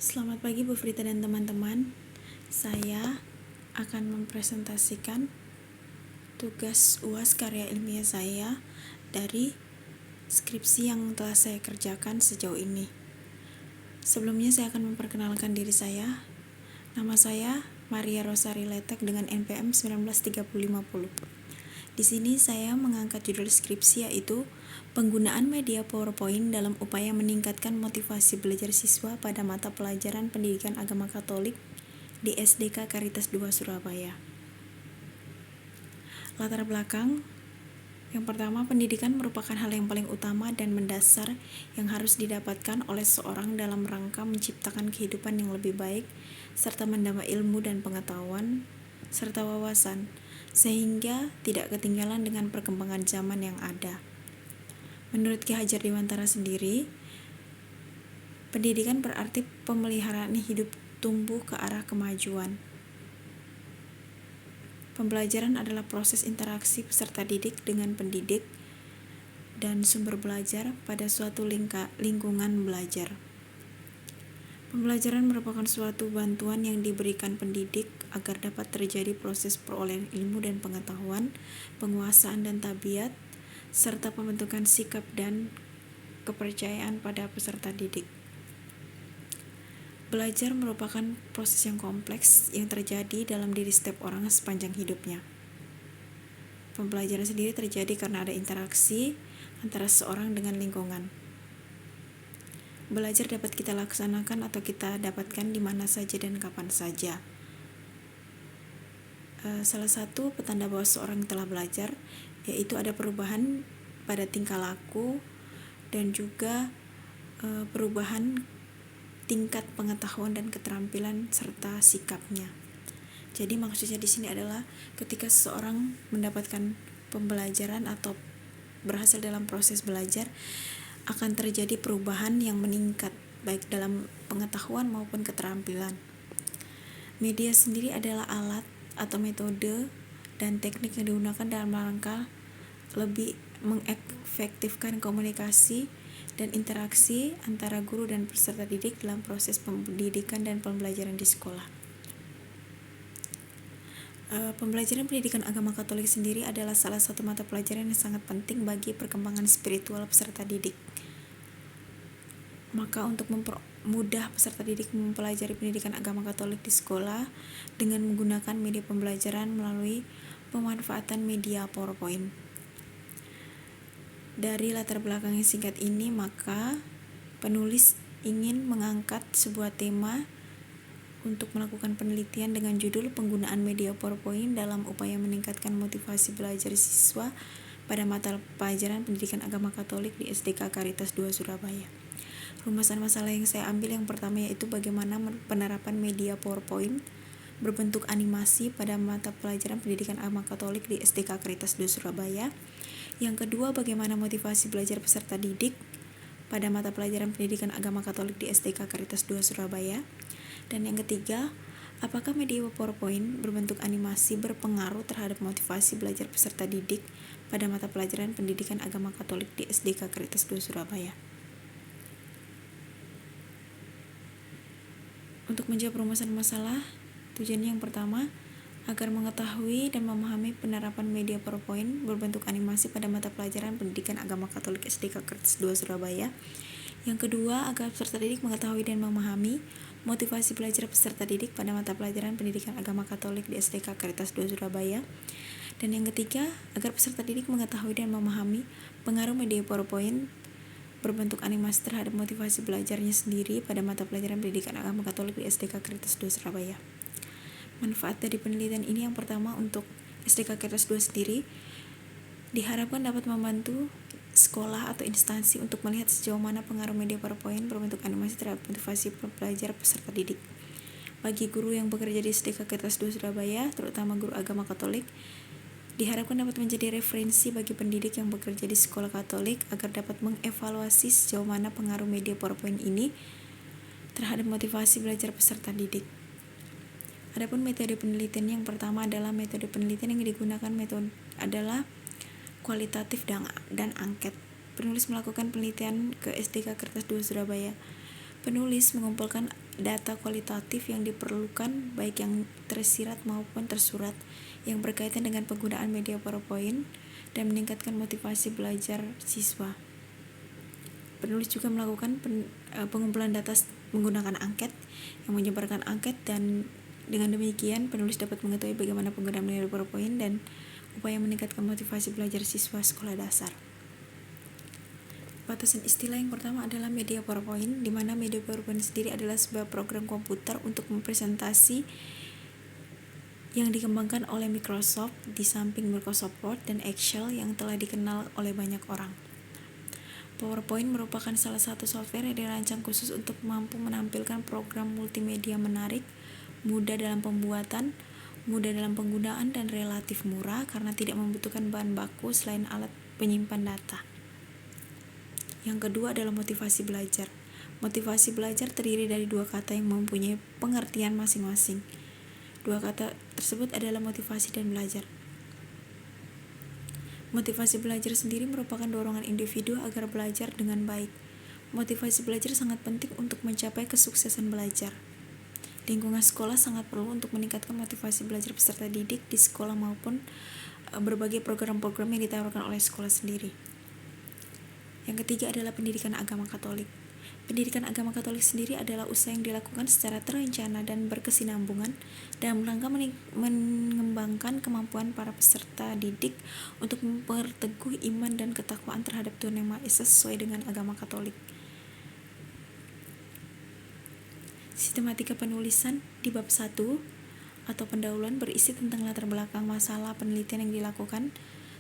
Selamat pagi Bu Frita dan teman-teman. Saya akan mempresentasikan tugas UAS karya ilmiah saya dari skripsi yang telah saya kerjakan sejauh ini. Sebelumnya saya akan memperkenalkan diri saya. Nama saya Maria Rosari Letek dengan NPM 193050. Di sini saya mengangkat judul skripsi yaitu penggunaan media PowerPoint dalam upaya meningkatkan motivasi belajar siswa pada mata pelajaran Pendidikan Agama Katolik di SDK Caritas II Surabaya. Latar belakang, yang pertama, pendidikan merupakan hal yang paling utama dan mendasar yang harus didapatkan oleh seorang dalam rangka menciptakan kehidupan yang lebih baik serta menambah ilmu dan pengetahuan serta wawasan, sehingga tidak ketinggalan dengan perkembangan zaman yang ada. Menurut Ki Hajar Dewantara sendiri, pendidikan berarti pemeliharaan hidup tumbuh ke arah kemajuan. Pembelajaran adalah proses interaksi peserta didik dengan pendidik dan sumber belajar pada suatu lingkungan belajar. Pembelajaran merupakan suatu bantuan yang diberikan pendidik agar dapat terjadi proses perolehan ilmu dan pengetahuan, penguasaan dan tabiat, serta pembentukan sikap dan kepercayaan pada peserta didik. Belajar merupakan proses yang kompleks yang terjadi dalam diri setiap orang sepanjang hidupnya. Pembelajaran sendiri terjadi karena ada interaksi antara seorang dengan lingkungan. Belajar dapat kita laksanakan atau kita dapatkan di mana saja dan kapan saja. Salah satu petanda bahwa seorang telah belajar yaitu ada perubahan pada tingkah laku dan juga perubahan tingkat pengetahuan dan keterampilan serta sikapnya. Jadi maksudnya di sini adalah ketika seseorang mendapatkan pembelajaran atau berhasil dalam proses belajar, akan terjadi perubahan yang meningkat baik dalam pengetahuan maupun keterampilan. Media sendiri adalah alat atau metode dan teknik yang digunakan dalam rangka lebih mengefektifkan komunikasi dan interaksi antara guru dan peserta didik dalam proses pendidikan dan pembelajaran di sekolah. Pembelajaran pendidikan agama Katolik sendiri adalah salah satu mata pelajaran yang sangat penting bagi perkembangan spiritual peserta didik. Maka untuk mempermudah peserta didik mempelajari pendidikan agama Katolik di sekolah dengan menggunakan media pembelajaran melalui pemanfaatan media PowerPoint. Dari latar belakang yang singkat ini, maka penulis ingin mengangkat sebuah tema untuk melakukan penelitian dengan judul penggunaan media PowerPoint dalam upaya meningkatkan motivasi belajar siswa pada mata pelajaran Pendidikan Agama Katolik di SDK Caritas II Surabaya. Rumusan masalah yang saya ambil yang pertama yaitu bagaimana penerapan media PowerPoint berbentuk animasi pada mata pelajaran Pendidikan Agama Katolik di SDK Caritas II Surabaya. Yang kedua, bagaimana motivasi belajar peserta didik pada mata pelajaran Pendidikan Agama Katolik di SDK Caritas II Surabaya. Dan yang ketiga, apakah media PowerPoint berbentuk animasi berpengaruh terhadap motivasi belajar peserta didik pada mata pelajaran Pendidikan Agama Katolik di SDK Caritas II Surabaya? Untuk menjawab rumusan masalah, tujuannya yang pertama, agar mengetahui dan memahami penerapan media PowerPoint berbentuk animasi pada mata pelajaran Pendidikan Agama Katolik SDK Caritas II Surabaya. Yang kedua, agar peserta didik mengetahui dan memahami motivasi belajar peserta didik pada mata pelajaran Pendidikan Agama Katolik di SDK Caritas II Surabaya. Dan yang ketiga, agar peserta didik mengetahui dan memahami pengaruh media PowerPoint berbentuk animasi terhadap motivasi belajarnya sendiri pada mata pelajaran Pendidikan Agama Katolik di SDK Caritas II Surabaya. Manfaat dari penelitian ini yang pertama, untuk SDK Caritas II sendiri diharapkan dapat membantu sekolah atau instansi untuk melihat sejauh mana pengaruh media PowerPoint berbentuk animasi terhadap motivasi pelajar peserta didik. Bagi guru yang bekerja di SDK Caritas II Surabaya, terutama guru agama Katolik, diharapkan dapat menjadi referensi bagi pendidik yang bekerja di sekolah Katolik agar dapat mengevaluasi sejauh mana pengaruh media PowerPoint ini terhadap motivasi belajar peserta didik. Adapun metode penelitian yang pertama adalah metode penelitian yang digunakan adalah kualitatif dan angket. Penulis melakukan penelitian ke SDK Caritas II Surabaya. Penulis mengumpulkan data kualitatif yang diperlukan, baik yang tersirat maupun tersurat, yang berkaitan dengan penggunaan media PowerPoint dan meningkatkan motivasi belajar siswa. Penulis juga melakukan pengumpulan data menggunakan angket, yang menyebarkan angket, dan dengan demikian penulis dapat mengetahui bagaimana penggunaan media PowerPoint dan upaya meningkatkan motivasi belajar siswa sekolah dasar. Batasan istilah yang pertama adalah media PowerPoint, di mana media PowerPoint sendiri adalah sebuah program komputer untuk mempresentasi yang dikembangkan oleh Microsoft di samping Microsoft Word dan Excel yang telah dikenal oleh banyak orang. PowerPoint merupakan salah satu software yang dirancang khusus untuk mampu menampilkan program multimedia menarik, mudah dalam pembuatan, mudah dalam penggunaan, dan relatif murah karena tidak membutuhkan bahan baku selain alat penyimpan data. Yang kedua adalah motivasi belajar. Motivasi belajar terdiri dari dua kata yang mempunyai pengertian masing-masing. Dua kata tersebut adalah motivasi dan belajar. Motivasi belajar sendiri merupakan dorongan individu agar belajar dengan baik. Motivasi belajar sangat penting untuk mencapai kesuksesan belajar. Lingkungan sekolah sangat perlu untuk meningkatkan motivasi belajar peserta didik di sekolah maupun berbagai program-program yang ditawarkan oleh sekolah sendiri. Yang ketiga adalah pendidikan agama Katolik. Pendidikan agama Katolik sendiri adalah usaha yang dilakukan secara terencana dan berkesinambungan dalam rangka mengembangkan kemampuan para peserta didik untuk memperteguh iman dan ketakwaan terhadap Tuhan Yang Maha Esa sesuai dengan agama Katolik. Sistematika penulisan di bab 1 atau pendahuluan berisi tentang latar belakang masalah penelitian yang dilakukan.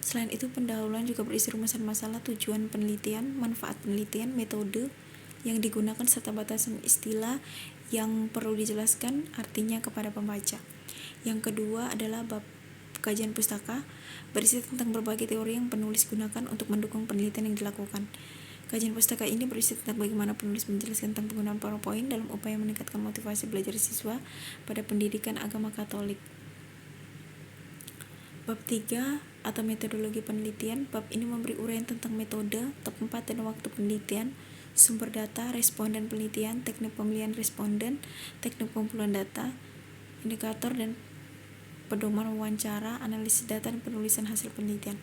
Selain itu, pendahuluan juga berisi rumusan masalah, tujuan penelitian, manfaat penelitian, metode yang digunakan, serta batasan istilah yang perlu dijelaskan artinya kepada pembaca. Yang kedua adalah bab kajian pustaka, berisi tentang berbagai teori yang penulis gunakan untuk mendukung penelitian yang dilakukan. Kajian pustaka ini berisi tentang bagaimana penulis menjelaskan tentang penggunaan PowerPoint dalam upaya meningkatkan motivasi belajar siswa pada pendidikan agama Katolik. Bab 3 atau metodologi penelitian. Bab ini memberi uraian tentang metode, tempat dan waktu penelitian, sumber data, responden penelitian, teknik pemilihan responden, teknik pengumpulan data, indikator dan pedoman wawancara, analisis data, dan penulisan hasil penelitian.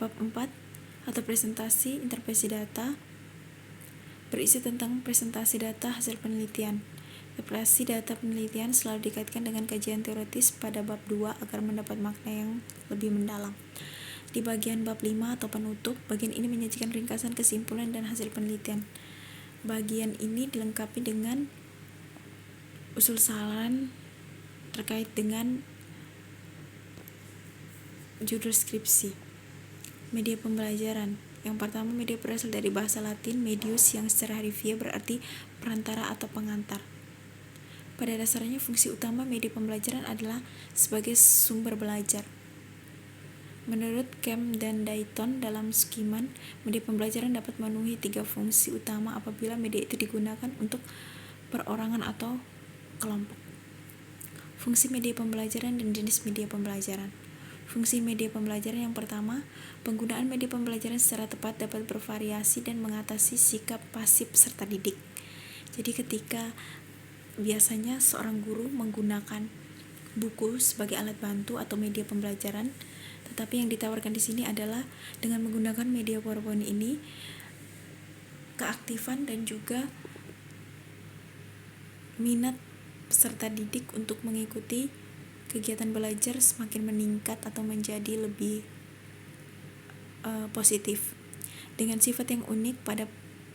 Bab 4 atau presentasi intervensi data berisi tentang presentasi data hasil penelitian. Interpretasi data penelitian selalu dikaitkan dengan kajian teoritis pada bab 2 agar mendapat makna yang lebih mendalam. Di bagian bab 5 atau penutup, bagian ini menyajikan ringkasan kesimpulan dan hasil penelitian. Bagian ini dilengkapi dengan usul saran terkait dengan judul skripsi. Media pembelajaran. Yang pertama, media berasal dari bahasa Latin medius yang secara harfiah berarti perantara atau pengantar. Pada dasarnya, fungsi utama media pembelajaran adalah sebagai sumber belajar. Menurut Kemp dan Dayton dalam Skiman, media pembelajaran dapat memenuhi 3 fungsi utama apabila media itu digunakan untuk perorangan atau kelompok. Fungsi media pembelajaran dan jenis media pembelajaran. Fungsi media pembelajaran yang pertama, penggunaan media pembelajaran secara tepat dapat bervariasi dan mengatasi sikap pasif peserta didik. Jadi ketika biasanya seorang guru menggunakan buku sebagai alat bantu atau media pembelajaran, tetapi yang ditawarkan di sini adalah dengan menggunakan media PowerPoint ini, keaktifan dan juga minat peserta didik untuk mengikuti kegiatan belajar semakin meningkat atau menjadi lebih positif. Dengan sifat yang unik pada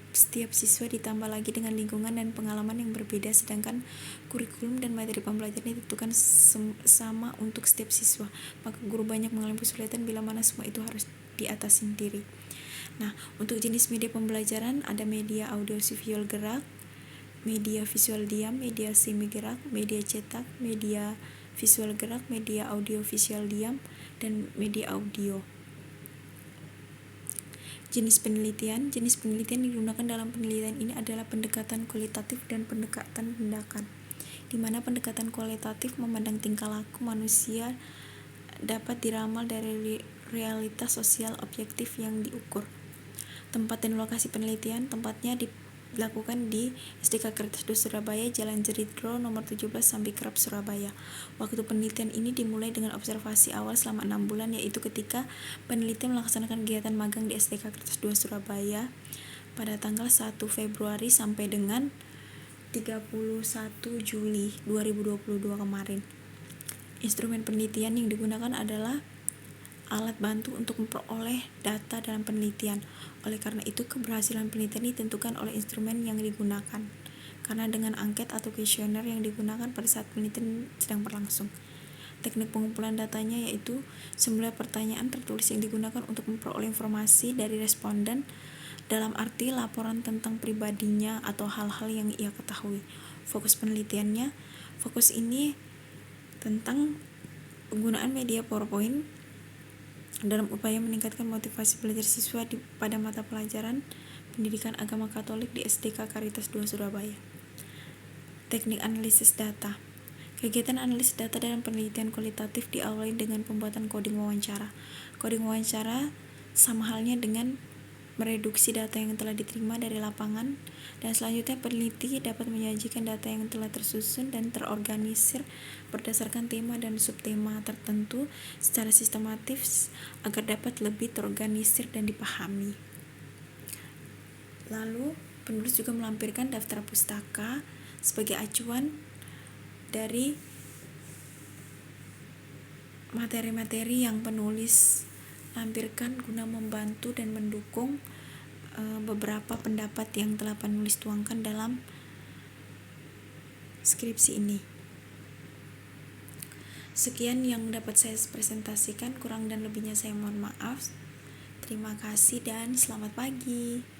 setiap siswa ditambah lagi dengan lingkungan dan pengalaman yang berbeda, sedangkan kurikulum dan materi pembelajaran ditentukan sama untuk setiap siswa, maka guru banyak mengalami kesulitan bila mana semua itu harus diatasi sendiri. Nah, untuk jenis media pembelajaran ada media audio visual gerak, media visual diam, media semi gerak, media cetak, media visual gerak, media audio visual diam, dan media audio. Jenis penelitian yang digunakan dalam penelitian ini adalah pendekatan kualitatif dan pendekatan tindakan, di mana pendekatan kualitatif memandang tingkah laku manusia dapat diramal dari realitas sosial objektif yang diukur. Tempat dan lokasi penelitian, tempatnya di dilakukan di SDK Kertas 2 Surabaya, Jalan Jeritro nomor 17 Sambikrab, Surabaya. Waktu penelitian ini dimulai dengan observasi awal selama 6 bulan, yaitu ketika peneliti melaksanakan kegiatan magang di SDK Kertas 2 Surabaya pada tanggal 1 Februari sampai dengan 31 Juli 2022 kemarin. Instrumen penelitian yang digunakan adalah alat bantu untuk memperoleh data dalam penelitian. Oleh karena itu, keberhasilan penelitian ditentukan oleh instrumen yang digunakan. Karena dengan angket atau kuesioner yang digunakan pada saat penelitian sedang berlangsung. Teknik pengumpulan datanya yaitu 9 pertanyaan tertulis yang digunakan untuk memperoleh informasi dari responden dalam arti laporan tentang pribadinya atau hal-hal yang ia ketahui. Fokus penelitiannya, fokus ini tentang penggunaan media PowerPoint dalam upaya meningkatkan motivasi belajar siswa pada mata pelajaran Pendidikan Agama Katolik di SDK Caritas 2 Surabaya. Teknik analisis data. Kegiatan analisis data dalam penelitian kualitatif diawali dengan pembuatan coding wawancara. Coding wawancara sama halnya dengan mereduksi data yang telah diterima dari lapangan, dan selanjutnya peneliti dapat menyajikan data yang telah tersusun dan terorganisir berdasarkan tema dan subtema tertentu secara sistematis agar dapat lebih terorganisir dan dipahami. Lalu, penulis juga melampirkan daftar pustaka sebagai acuan dari materi-materi yang penulis lampirkan guna membantu dan mendukung beberapa pendapat yang telah penulis tuangkan dalam skripsi ini. Sekian yang dapat saya presentasikan, kurang dan lebihnya saya mohon maaf. Terima kasih dan selamat pagi.